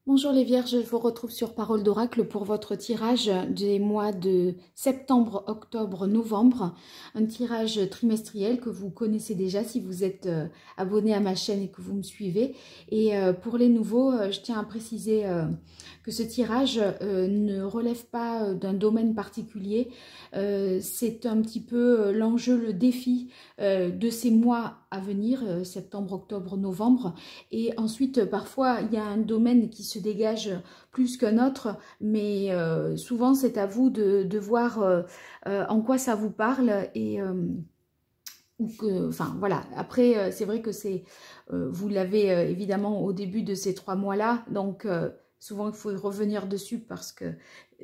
Bonjour les Vierges, je vous retrouve sur Parole d'Oracle pour votre tirage des mois de septembre, octobre, novembre. Un tirage trimestriel que vous connaissez déjà si vous êtes abonné à ma chaîne et que vous me suivez. Et pour les nouveaux, je tiens à préciser que ce tirage ne relève pas d'un domaine particulier. C'est un petit peu l'enjeu, le défi de ces mois à venir, septembre, octobre, novembre. Et ensuite, parfois, il y a un domaine qui se dégage plus qu'un autre, mais souvent, c'est à vous de voir en quoi ça vous parle. Et enfin, voilà. Après, c'est vrai que vous l'avez évidemment au début de ces 3 mois-là, donc souvent, il faut y revenir dessus parce que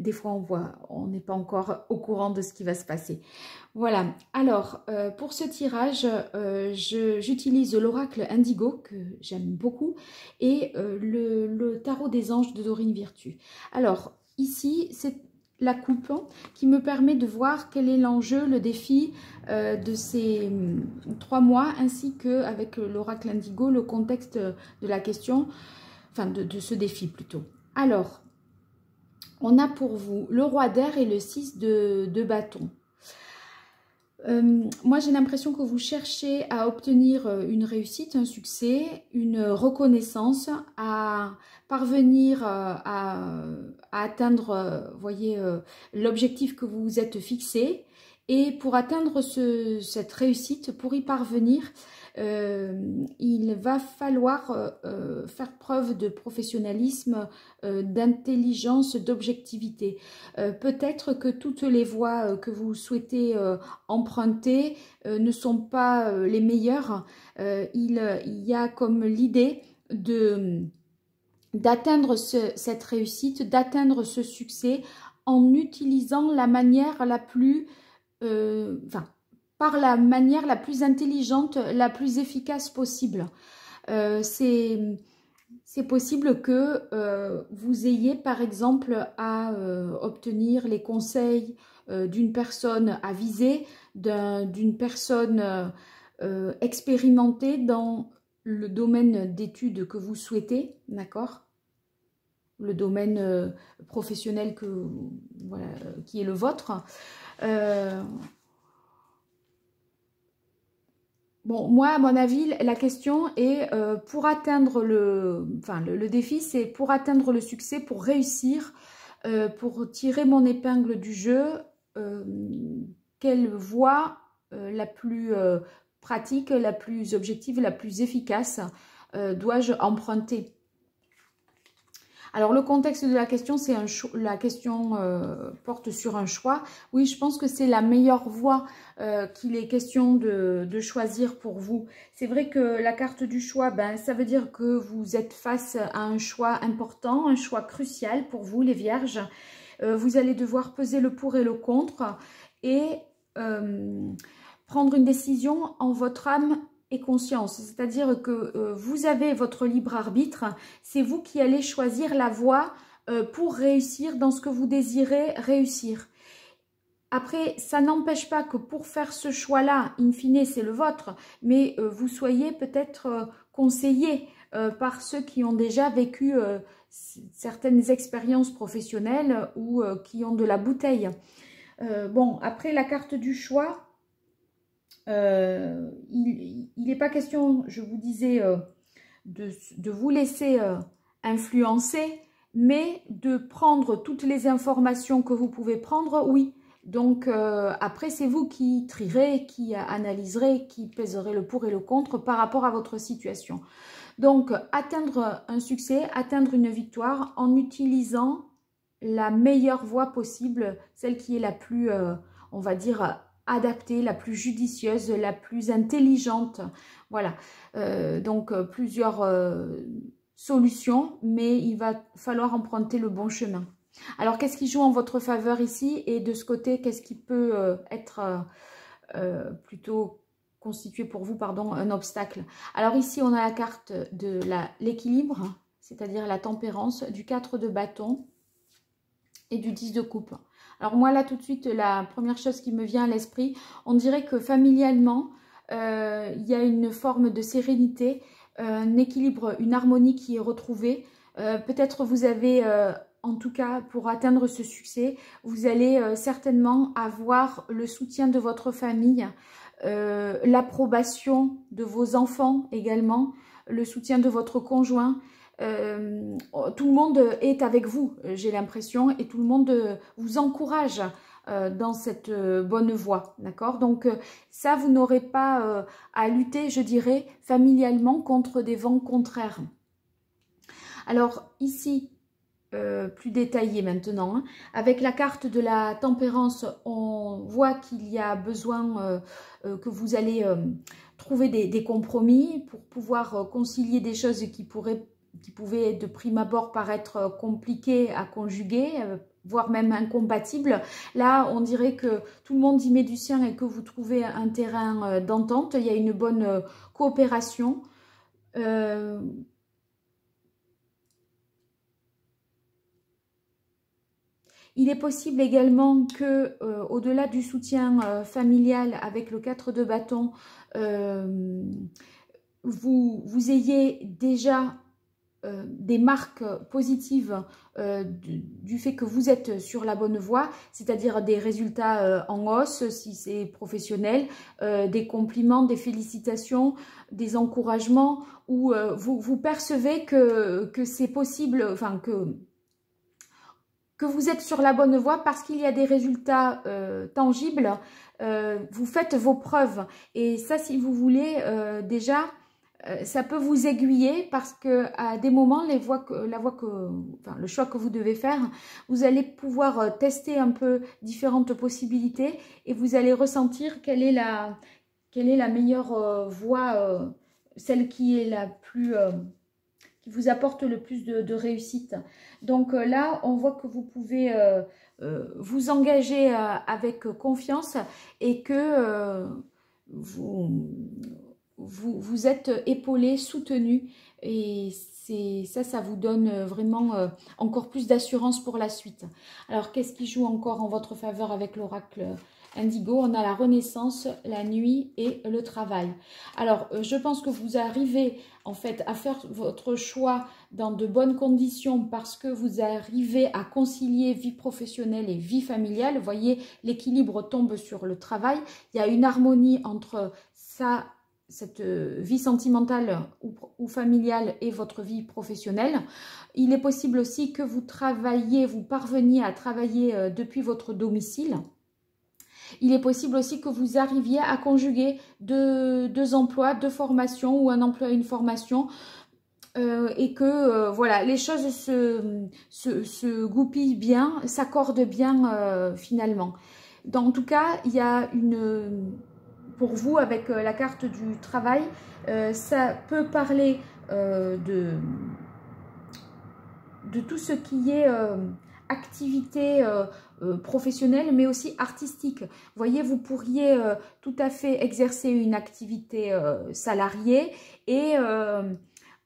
des fois, on n'est pas encore au courant de ce qui va se passer. Voilà. Alors, pour ce tirage, j'utilise l'oracle Indigo, que j'aime beaucoup, et le tarot des anges de Dorine Virtue. Alors, ici, c'est la coupe qui me permet de voir quel est l'enjeu, le défi de ces 3 mois, ainsi qu'avec l'oracle Indigo, le contexte de la question, enfin de ce défi plutôt. Alors, on a pour vous le roi d'air et le 6 de bâton. Moi, j'ai l'impression que vous cherchez à obtenir une réussite, un succès, une reconnaissance, à parvenir à atteindre, voyez, l'objectif que vous vous êtes fixé. Et pour atteindre cette réussite, pour y parvenir, il va falloir faire preuve de professionnalisme, d'intelligence, d'objectivité. Peut-être que toutes les voies que vous souhaitez emprunter ne sont pas les meilleures. Il y a comme l'idée d'atteindre cette réussite, d'atteindre ce succès en utilisant la manière la plus... par la manière la plus intelligente, la plus efficace possible. C'est possible que vous ayez par exemple à obtenir les conseils d'une personne avisée, d'une personne expérimentée dans le domaine d'études que vous souhaitez, d'accord? Le domaine professionnel voilà, qui est le vôtre. Bon, moi, à mon avis, la question est pour atteindre le défi, c'est pour atteindre le succès, pour réussir, pour tirer mon épingle du jeu, quelle voie la plus pratique, la plus objective, la plus efficace dois-je emprunter? Alors, le contexte de la question, c'est la question porte sur un choix. Oui, je pense que c'est la meilleure voie qu'il est question de choisir pour vous. C'est vrai que la carte du choix, ben, ça veut dire que vous êtes face à un choix important, un choix crucial pour vous, les Vierges. Vous allez devoir peser le pour et le contre et prendre une décision en votre âme et conscience, c'est-à-dire que vous avez votre libre arbitre, c'est vous qui allez choisir la voie pour réussir dans ce que vous désirez réussir. Après, ça n'empêche pas que pour faire ce choix-là, in fine, c'est le vôtre, mais vous soyez peut-être conseillé par ceux qui ont déjà vécu certaines expériences professionnelles ou qui ont de la bouteille. Bon, après la carte du choix, il n'est pas question, je vous disais, de vous laisser influencer, mais de prendre toutes les informations que vous pouvez prendre, oui. Donc, après, c'est vous qui trierez, qui analyserez, qui pèserez le pour et le contre par rapport à votre situation. Donc, atteindre un succès, atteindre une victoire en utilisant la meilleure voie possible, celle qui est la plus, on va dire, adaptée, la plus judicieuse, la plus intelligente. Voilà, donc plusieurs solutions, mais il va falloir emprunter le bon chemin. Alors, qu'est-ce qui joue en votre faveur ici? Et de ce côté, qu'est-ce qui peut être plutôt constitué pour vous, pardon, un obstacle? Alors ici, on a la carte de l'équilibre, c'est-à-dire la tempérance, du 4 de bâton et du 10 de coupe. Alors moi, là, tout de suite, la première chose qui me vient à l'esprit, on dirait que familialement, il y a une forme de sérénité, un équilibre, une harmonie qui est retrouvée. Peut-être vous avez, en tout cas pour atteindre ce succès, vous allez certainement avoir le soutien de votre famille, l'approbation de vos enfants également, le soutien de votre conjoint. Tout le monde est avec vous, j'ai l'impression, et tout le monde vous encourage dans cette bonne voie, d'accord? Donc ça, vous n'aurez pas à lutter, je dirais, familialement contre des vents contraires. Alors ici, plus détaillé maintenant, hein, avec la carte de la tempérance, on voit qu'il y a besoin que vous allez trouver des compromis pour pouvoir concilier des choses qui pouvaient de prime abord paraître compliquées à conjuguer, voire même incompatibles. Là, on dirait que tout le monde y met du sien et que vous trouvez un terrain d'entente. Il y a une bonne coopération. Il est possible également que, au-delà du soutien familial avec le 4 de bâton, vous ayez déjà des marques positives du fait que vous êtes sur la bonne voie, c'est-à-dire des résultats en hausse si c'est professionnel, des compliments, des félicitations, des encouragements, où vous percevez que c'est possible, enfin que vous êtes sur la bonne voie parce qu'il y a des résultats tangibles, vous faites vos preuves. Et ça, si vous voulez, déjà, ça peut vous aiguiller parce que à des moments, le choix que vous devez faire, vous allez pouvoir tester un peu différentes possibilités et vous allez ressentir quelle est la meilleure voie, celle qui est la plus... qui vous apporte le plus de réussite. Donc là, on voit que vous pouvez vous engager avec confiance et que vous êtes épaulé, soutenu. Et ça vous donne vraiment encore plus d'assurance pour la suite. Alors, qu'est-ce qui joue encore en votre faveur avec l'oracle Indigo? On a la renaissance, la nuit et le travail. Alors, je pense que vous arrivez en fait à faire votre choix dans de bonnes conditions parce que vous arrivez à concilier vie professionnelle et vie familiale. Vous voyez, l'équilibre tombe sur le travail. Il y a une harmonie entre cette vie sentimentale ou familiale et votre vie professionnelle. Il est possible aussi que vous parveniez à travailler depuis votre domicile. Il est possible aussi que vous arriviez à conjuguer deux emplois, deux formations ou un emploi et une formation et que voilà, les choses se goupillent bien, s'accordent bien finalement. En tout cas, il y a pour vous, avec la carte du travail, ça peut parler de tout ce qui est activité professionnelle, mais aussi artistique. Vous voyez, vous pourriez tout à fait exercer une activité salariée et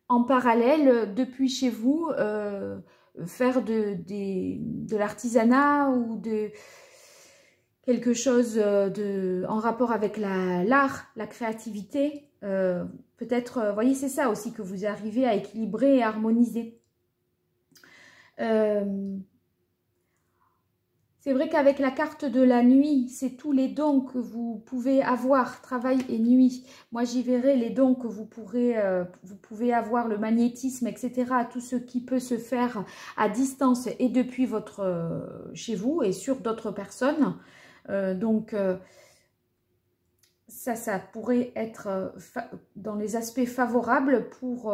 en parallèle, depuis chez vous, faire de l'artisanat ou de quelque chose en rapport avec l'art, la créativité. Peut-être, vous voyez, c'est ça aussi que vous arrivez à équilibrer et harmoniser. C'est vrai qu'avec la carte de la nuit, c'est tous les dons que vous pouvez avoir, travail et nuit. Moi, j'y verrai les dons que vous pouvez avoir, le magnétisme, etc. Tout ce qui peut se faire à distance et depuis chez vous et sur d'autres personnes. Ça pourrait être dans les aspects favorables pour...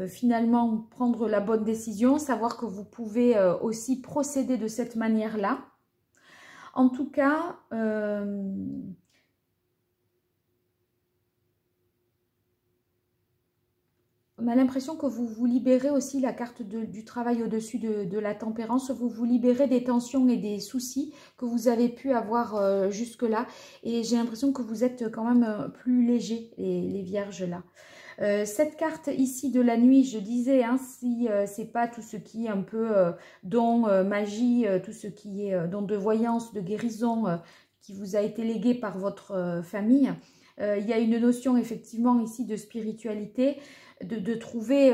finalement prendre la bonne décision, savoir que vous pouvez aussi procéder de cette manière-là. En tout cas, on a l'impression que vous vous libérez aussi, la carte du travail au-dessus de la tempérance, vous vous libérez des tensions et des soucis que vous avez pu avoir jusque-là. Et j'ai l'impression que vous êtes quand même plus léger, les vierges là. Cette carte ici de la nuit, je disais, hein, si c'est pas tout ce qui est un peu don, magie, tout ce qui est don de voyance, de guérison qui vous a été légué par votre famille, il y a une notion effectivement ici de spiritualité. de trouver,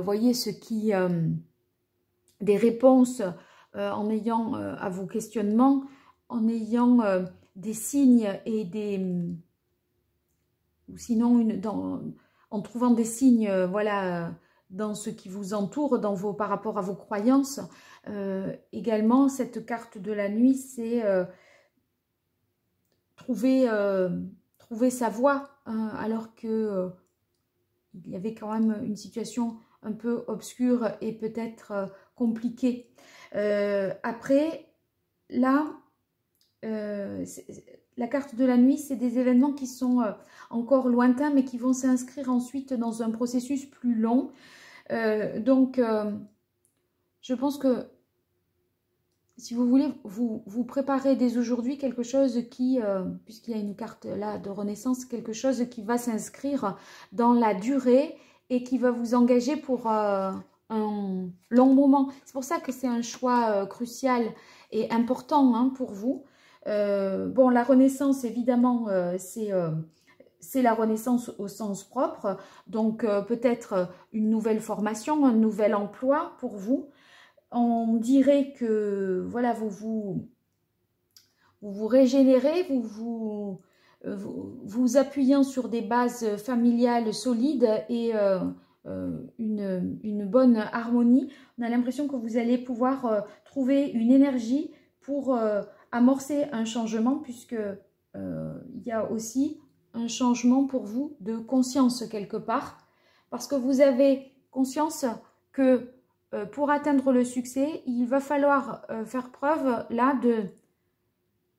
voyez, des réponses en ayant à vos questionnements, en ayant des signes et ou sinon en trouvant des signes, voilà, dans ce qui vous entoure, par rapport à vos croyances. Également, cette carte de la nuit, c'est trouver sa voie, hein, alors que il y avait quand même une situation un peu obscure et peut-être compliquée. Après, là, la carte de la nuit, c'est des événements qui sont encore lointains, mais qui vont s'inscrire ensuite dans un processus plus long. Donc, je pense que si vous voulez, vous préparez dès aujourd'hui quelque chose qui, puisqu'il y a une carte là de renaissance, quelque chose qui va s'inscrire dans la durée et qui va vous engager pour un long moment. C'est pour ça que c'est un choix crucial et important, hein, pour vous. Bon, la renaissance, évidemment, c'est la renaissance au sens propre. Donc, peut-être une nouvelle formation, un nouvel emploi pour vous. On dirait que voilà, vous régénérez, vous appuyant sur des bases familiales solides et une bonne harmonie. On a l'impression que vous allez pouvoir trouver une énergie pour amorcer un changement, puisque il y a aussi un changement pour vous de conscience quelque part, parce que vous avez conscience que pour atteindre le succès, il va falloir faire preuve là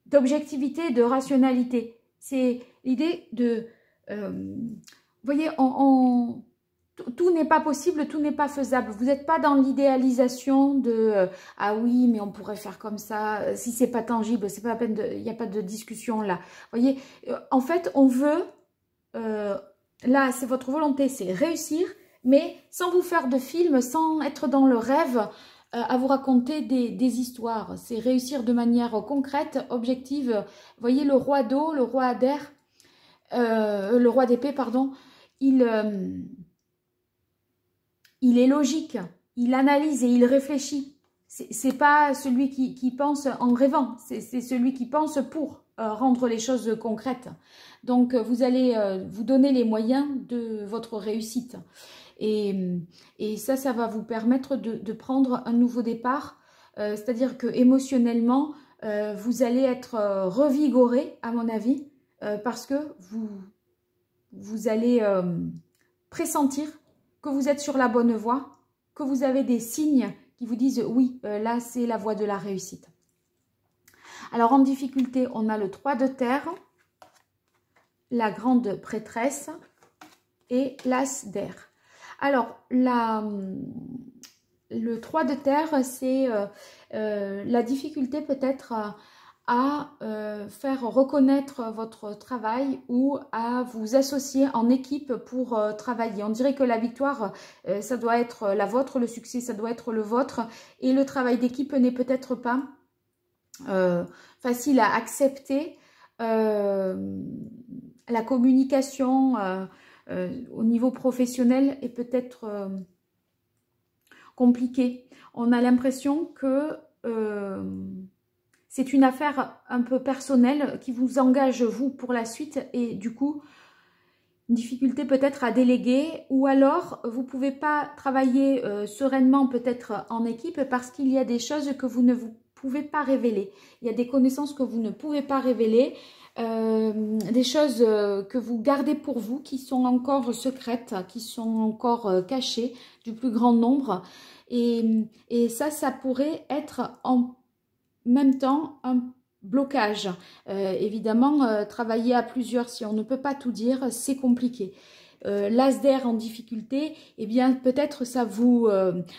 d'objectivité, de rationalité. C'est l'idée de... vous voyez, tout n'est pas possible, tout n'est pas faisable. Vous n'êtes pas dans l'idéalisation de ah oui, mais on pourrait faire comme ça. Si c'est pas tangible, c'est pas la peine il n'y a pas de discussion là. Vous voyez, en fait, on veut... là, c'est votre volonté, c'est réussir, mais sans vous faire de film, sans être dans le rêve à vous raconter des histoires. C'est réussir de manière concrète, objective. Vous voyez, le roi d'eau, le roi d'air, le roi d'épée, pardon, il est logique, il analyse et il réfléchit. C'est pas celui qui pense en rêvant, c'est celui qui pense pour rendre les choses concrètes. Donc, vous allez vous donner les moyens de votre réussite. Et ça va vous permettre de prendre un nouveau départ. C'est-à-dire que émotionnellement, vous allez être revigoré, à mon avis, parce que vous allez pressentir que vous êtes sur la bonne voie, que vous avez des signes qui vous disent oui, là c'est la voie de la réussite. Alors en difficulté, on a le 3 de terre, la grande prêtresse et l'as d'air. Alors, le 3 de terre, c'est la difficulté peut-être à faire reconnaître votre travail ou à vous associer en équipe pour travailler. On dirait que la victoire, ça doit être la vôtre, le succès, ça doit être le vôtre. Et le travail d'équipe n'est peut-être pas facile à accepter. La communication au niveau professionnel est peut-être compliquée. On a l'impression que c'est une affaire un peu personnelle qui vous engage vous pour la suite et du coup, une difficulté peut-être à déléguer ou alors vous ne pouvez pas travailler sereinement peut-être en équipe parce qu'il y a des choses que vous ne pouvez pas révéler. Il y a des connaissances que vous ne pouvez pas révéler. Des choses que vous gardez pour vous, qui sont encore secrètes, qui sont encore cachées du plus grand nombre. Et ça pourrait être en même temps un blocage. Évidemment, travailler à plusieurs, si on ne peut pas tout dire, c'est compliqué. L'as d'air en difficulté, eh bien peut-être ça vous,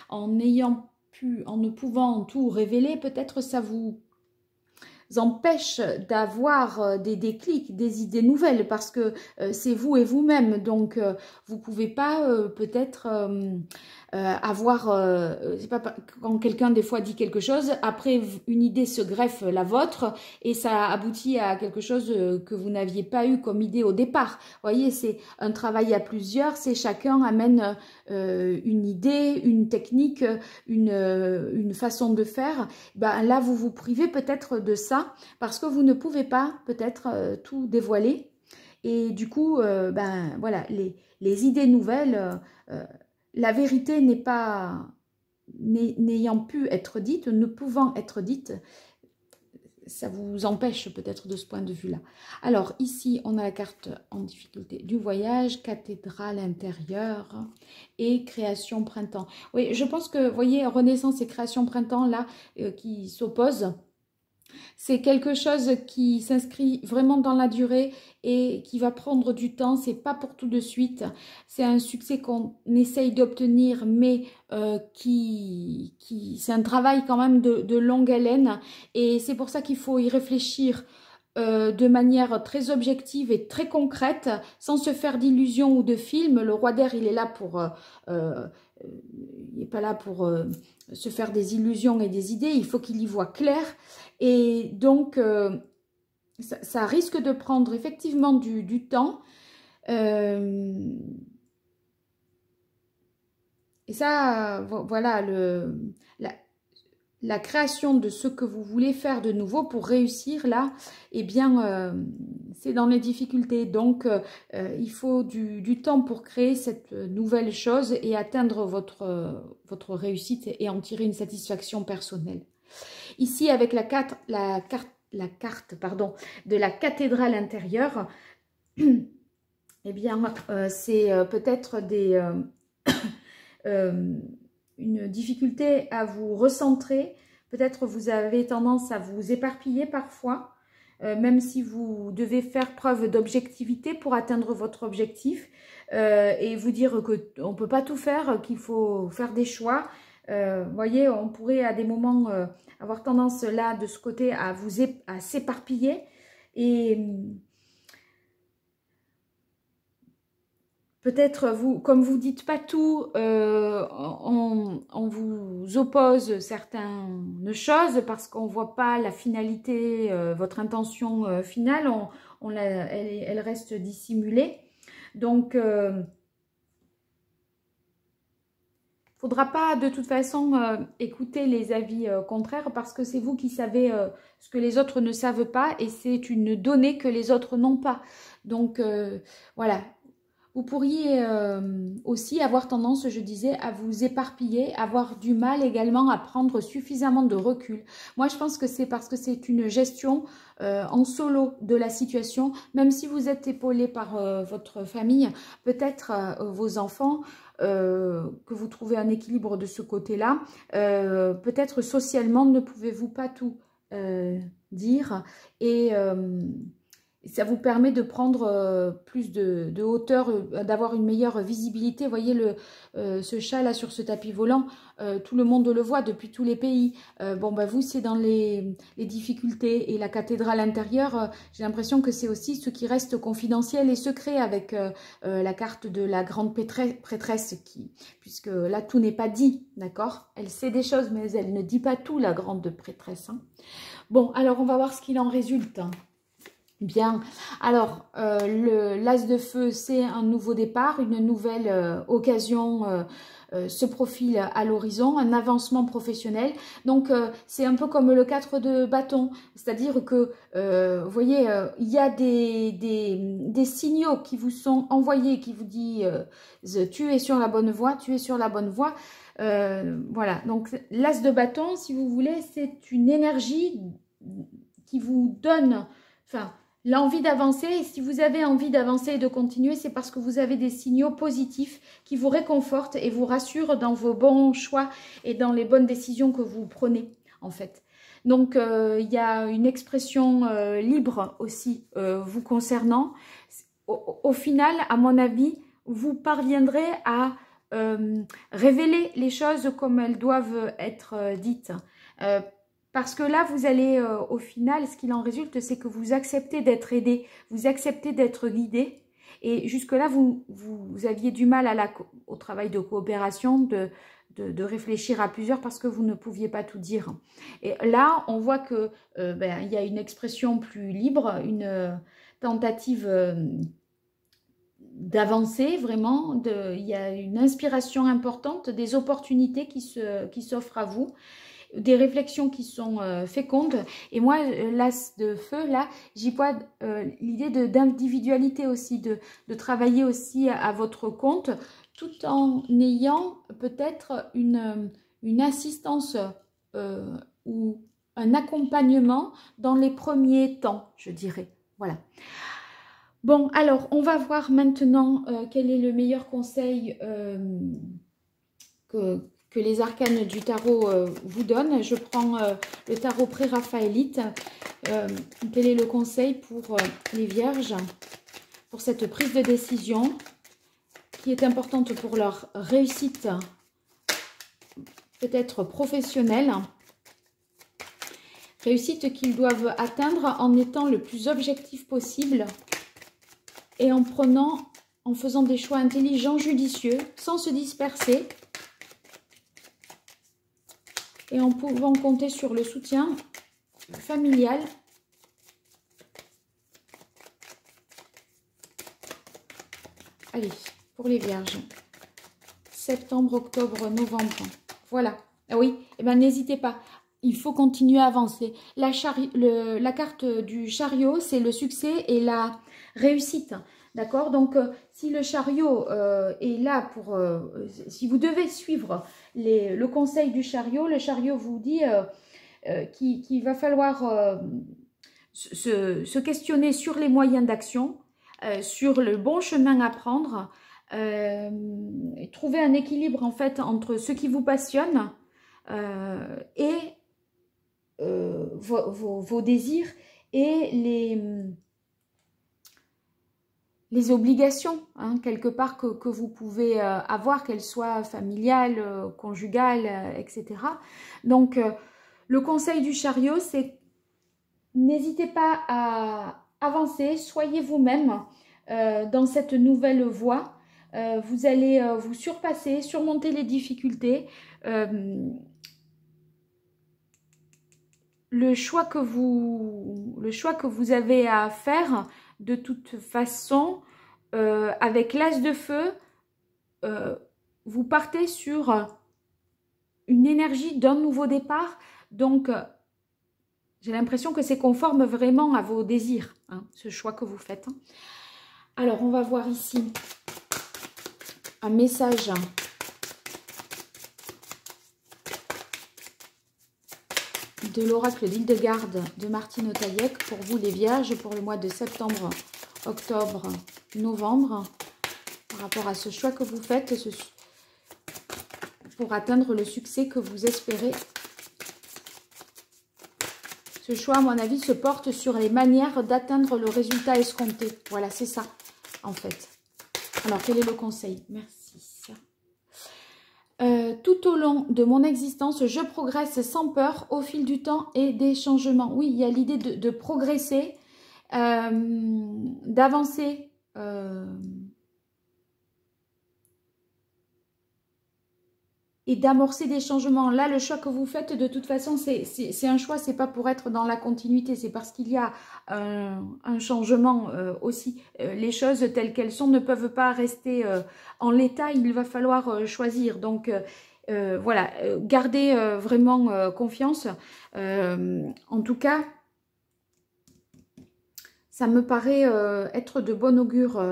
en ne pouvant tout révéler, peut-être ça vous empêche d'avoir des déclics, des idées nouvelles, parce que c'est vous et vous-même, donc vous pouvez pas peut-être avoir, c'est pas quand quelqu'un des fois dit quelque chose, après une idée se greffe la vôtre et ça aboutit à quelque chose que vous n'aviez pas eu comme idée au départ. Vous voyez, c'est un travail à plusieurs, c'est chacun amène une idée, une technique, une façon de faire. Ben, là, vous vous privez peut-être de ça parce que vous ne pouvez pas peut-être tout dévoiler. Et du coup, ben voilà, les idées nouvelles, la vérité n'est pas, n'ayant pu être dite, ne pouvant être dite, ça vous empêche peut-être de ce point de vue-là. Alors ici, on a la carte en difficulté du voyage, cathédrale intérieure et création printemps. Oui, je pense que, vous voyez, renaissance et création printemps, là, qui s'opposent. C'est quelque chose qui s'inscrit vraiment dans la durée et qui va prendre du temps. C'est pas pour tout de suite. C'est un succès qu'on essaye d'obtenir, mais c'est un travail quand même de longue haleine. Et c'est pour ça qu'il faut y réfléchir de manière très objective et très concrète, sans se faire d'illusions ou de films. Le roi d'air, il est là pour... il n'est pas là pour se faire des illusions et des idées. Il faut qu'il y voit clair. Et donc, ça risque de prendre effectivement du temps. Et ça, voilà, la création de ce que vous voulez faire de nouveau pour réussir là, eh bien, c'est dans les difficultés. Donc, il faut du temps pour créer cette nouvelle chose et atteindre votre réussite et en tirer une satisfaction personnelle. Ici, avec la carte pardon, de la cathédrale intérieure, eh bien, c'est peut-être une difficulté à vous recentrer. Peut-être vous avez tendance à vous éparpiller parfois, même si vous devez faire preuve d'objectivité pour atteindre votre objectif et vous dire qu'on ne peut pas tout faire, qu'il faut faire des choix. Voyez, on pourrait à des moments avoir tendance là, de ce côté, à s'éparpiller et peut-être, comme vous dites pas tout, on vous oppose certaines choses parce qu'on ne voit pas la finalité, votre intention finale, elle reste dissimulée. Donc, faudra pas de toute façon écouter les avis contraires parce que c'est vous qui savez ce que les autres ne savent pas et c'est une donnée que les autres n'ont pas. Donc, voilà. Vous pourriez aussi avoir tendance, je disais, à vous éparpiller, avoir du mal également à prendre suffisamment de recul. Moi, je pense que c'est parce que c'est une gestion en solo de la situation, même si vous êtes épaulé par votre famille, peut-être vos enfants, que vous trouvez un équilibre de ce côté-là. Peut-être socialement, ne pouvez-vous pas tout dire et... ça vous permet de prendre plus de hauteur, d'avoir une meilleure visibilité. Vous voyez ce chat là sur ce tapis volant, tout le monde le voit depuis tous les pays. Bon, bah, vous, c'est dans les difficultés. Et la cathédrale intérieure, j'ai l'impression que c'est aussi ce qui reste confidentiel et secret avec la carte de la grande prêtresse, puisque là, tout n'est pas dit, d'accord? Elle sait des choses, mais elle ne dit pas tout, la grande prêtresse. Hein. Bon, alors on va voir ce qu'il en résulte. Bien, alors l'as de feu, c'est un nouveau départ, une nouvelle occasion se profile à l'horizon, un avancement professionnel. Donc c'est un peu comme le 4 de bâton, c'est-à-dire que vous voyez, il y a des signaux qui vous sont envoyés, qui vous disent tu es sur la bonne voie, tu es sur la bonne voie. Voilà, donc l'as de bâton, si vous voulez, c'est une énergie qui vous donne, enfin, l'envie d'avancer. Et si vous avez envie d'avancer et de continuer, c'est parce que vous avez des signaux positifs qui vous réconfortent et vous rassurent dans vos bons choix et dans les bonnes décisions que vous prenez, en fait. Donc, il y a une expression libre aussi vous concernant. Au final, à mon avis, vous parviendrez à révéler les choses comme elles doivent être dites. Parce que là, vous allez, au final, ce qu'il en résulte, c'est que vous acceptez d'être aidé, vous acceptez d'être guidé. Et jusque-là, vous aviez du mal au travail de coopération, de réfléchir à plusieurs parce que vous ne pouviez pas tout dire. Et là, on voit que il y a une expression plus libre, une tentative d'avancer vraiment. Il y a une inspiration importante, des opportunités qui s'offrent à vous, des réflexions qui sont fécondes. Et moi, l'as de feu, là, j'y vois l'idée d'individualité aussi, de travailler aussi à votre compte, tout en ayant peut-être une assistance ou un accompagnement dans les premiers temps, je dirais. Voilà. Bon, alors, on va voir maintenant quel est le meilleur conseil que les arcanes du tarot vous donnent. Je prends le tarot pré-raphaélite. Quel est le conseil pour les vierges, pour cette prise de décision qui est importante pour leur réussite, peut-être professionnelle, réussite qu'ils doivent atteindre en étant le plus objectif possible et en faisant des choix intelligents, judicieux, sans se disperser, et en pouvant compter sur le soutien familial. Allez, pour les vierges. Septembre, octobre, novembre. Voilà. Ah oui, eh ben, n'hésitez pas. Il faut continuer à avancer. La carte du chariot, c'est le succès et la réussite. D'accord? Donc, si le chariot est là pour... si vous devez suivre le conseil du chariot, le chariot vous dit qu'il va falloir se questionner sur les moyens d'action, sur le bon chemin à prendre, et trouver un équilibre en fait entre ce qui vous passionne et vos désirs et les obligations, hein, quelque part, que vous pouvez avoir, qu'elles soient familiales, conjugales, etc. Donc, le conseil du chariot, c'est n'hésitez pas à avancer, soyez vous-même dans cette nouvelle voie. Vous allez vous surpasser, surmonter les difficultés. Le choix que vous avez à faire, de toute façon, avec l'as de feu, vous partez sur une énergie d'un nouveau départ. Donc, j'ai l'impression que c'est conforme vraiment à vos désirs, hein, ce choix que vous faites. Alors, on va voir ici un message de l'oracle d'Hildegarde de Martine Otaïek pour vous les vierges pour le mois de septembre, octobre, novembre, par rapport à ce choix que vous faites pour atteindre le succès que vous espérez. Ce choix, à mon avis, se porte sur les manières d'atteindre le résultat escompté. Voilà, c'est ça, en fait. Alors, quel est le conseil? Merci. Tout au long de mon existence, je progresse sans peur au fil du temps et des changements. Oui, il y a l'idée de progresser, d'avancer. Et d'amorcer des changements. Là, le choix que vous faites, de toute façon, c'est un choix, c'est pas pour être dans la continuité, c'est parce qu'il y a un changement aussi. Les choses telles qu'elles sont ne peuvent pas rester en l'état, il va falloir choisir. Donc, voilà, gardez vraiment confiance. En tout cas, ça me paraît être de bon augure,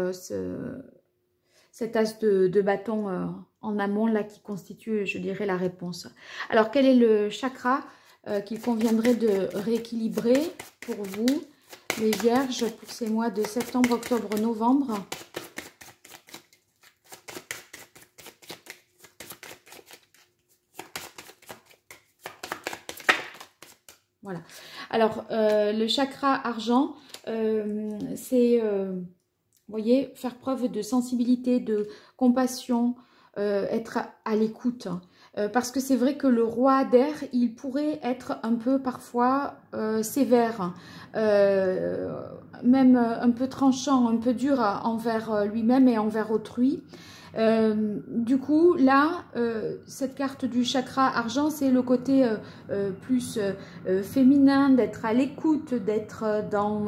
cet as de bâton en amont là qui constitue, je dirais, la réponse. Alors, quel est le chakra qu'il conviendrait de rééquilibrer pour vous, les vierges, pour ces mois de septembre, octobre, novembre? Voilà. Alors, le chakra argent, c'est... vous voyez, faire preuve de sensibilité, de compassion, être à l'écoute. Parce que c'est vrai que le roi d'air, il pourrait être un peu parfois sévère, même un peu tranchant, un peu dur envers lui-même et envers autrui. Du coup, là, cette carte du chakra argent, c'est le côté plus féminin, d'être à l'écoute, d'être dans...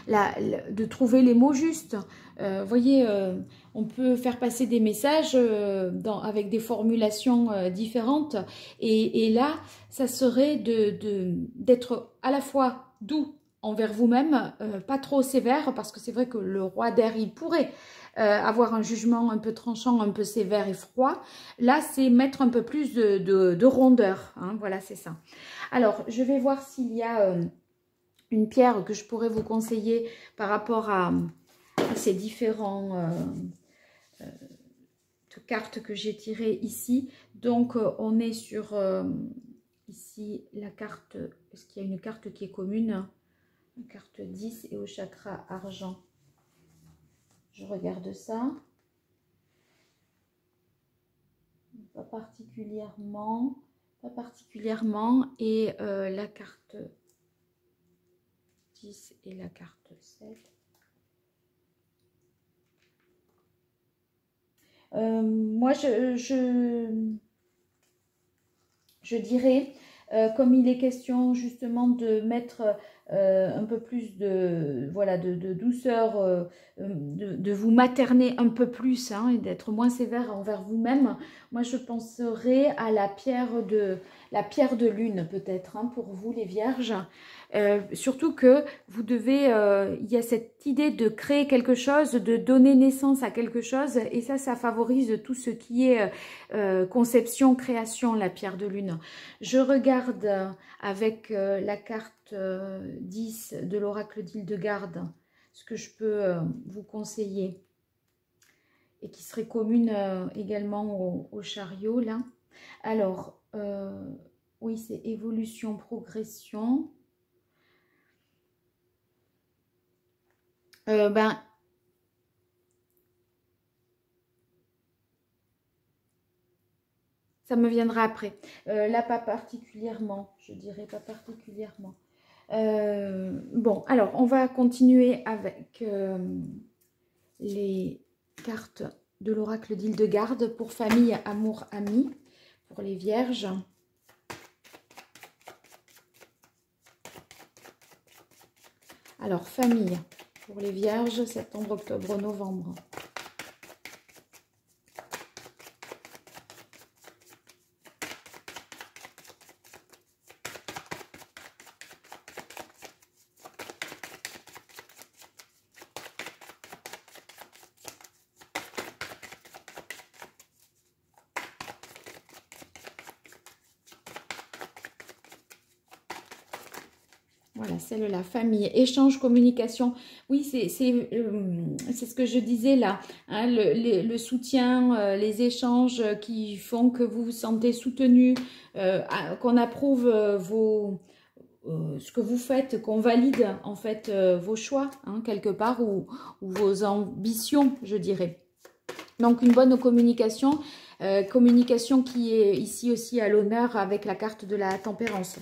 de trouver les mots justes. Vous voyez, on peut faire passer des messages avec des formulations différentes. Et là, ça serait d'être à la fois doux envers vous-même, pas trop sévère, parce que c'est vrai que le roi d'air, il pourrait avoir un jugement un peu tranchant, un peu sévère et froid. Là, c'est mettre un peu plus de rondeur. Hein, voilà, c'est ça. Alors, je vais voir s'il y a... une pierre que je pourrais vous conseiller par rapport à ces différentes cartes que j'ai tirées ici. Donc, on est sur ici la carte, est-ce qu'il y a une carte qui est commune? La carte 10 et au chakra argent. Je regarde ça. Pas particulièrement. Pas particulièrement. Et la carte 10 et la carte 7. Moi, je dirais, comme il est question justement de mettre un peu plus de, voilà, de douceur, de vous materner un peu plus hein, et d'être moins sévère envers vous-même, moi je penserais à la pierre de lune peut-être hein, pour vous les vierges. Surtout que vous devez, il y a cette idée de créer quelque chose, de donner naissance à quelque chose et ça favorise tout ce qui est conception, création, la pierre de lune. Je regarde avec la carte 10 de l'oracle d'Hildegarde ce que je peux vous conseiller et qui serait commune également au chariot là. Alors, oui, c'est évolution, progression. Ben, ça me viendra après. Là, pas particulièrement, je dirais pas particulièrement. Bon, alors, on va continuer avec les cartes de l'oracle d'Hildegarde pour famille, amour, amis, pour les vierges. Alors, famille, pour les vierges, septembre, octobre, novembre. Voilà, celle-là, famille, échange, communication. Oui, c'est ce que je disais là, hein, le soutien, les échanges qui font que vous vous sentez soutenu, qu'on approuve ce que vous faites, qu'on valide en fait vos choix, hein, quelque part, ou vos ambitions, je dirais. Donc, une bonne communication, communication qui est ici aussi à l'honneur avec la carte de la tempérance.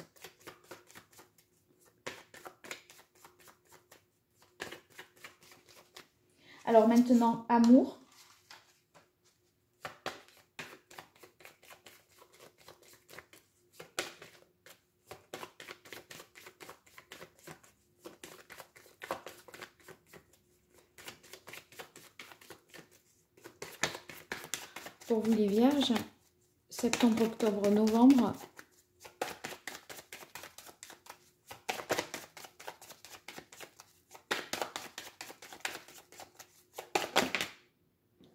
Alors maintenant, amour. Pour vous les vierges, septembre, octobre, novembre.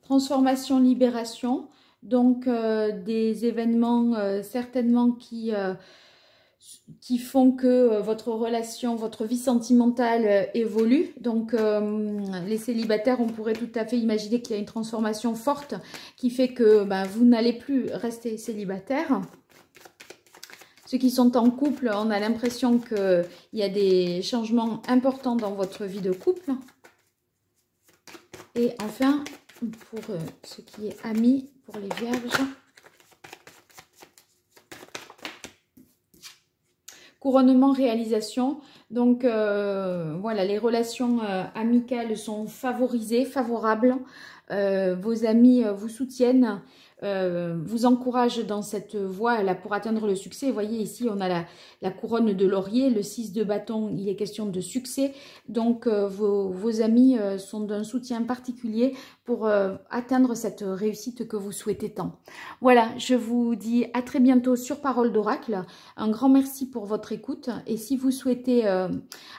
Transformation, libération, donc des événements certainement qui font que votre relation, votre vie sentimentale évolue. Donc les célibataires, on pourrait tout à fait imaginer qu'il y a une transformation forte qui fait que vous n'allez plus rester célibataire. Ceux qui sont en couple, on a l'impression qu'il y a des changements importants dans votre vie de couple. Et enfin, pour ce qui est amis, pour les vierges, couronnement, réalisation. Donc voilà, les relations amicales sont favorisées, favorables. Vos amis vous soutiennent, vous encouragent dans cette voie là, pour atteindre le succès. Vous voyez ici, on a la couronne de laurier, le 6 de bâton, il est question de succès. Donc vos amis sont d'un soutien particulier pour atteindre cette réussite que vous souhaitez tant. Voilà, je vous dis à très bientôt sur Parole d'Oracle. Un grand merci pour votre écoute. Et si vous souhaitez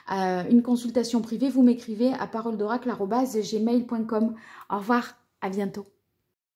une consultation privée, vous m'écrivez à paroledoracle@gmail.com. Au revoir, à bientôt.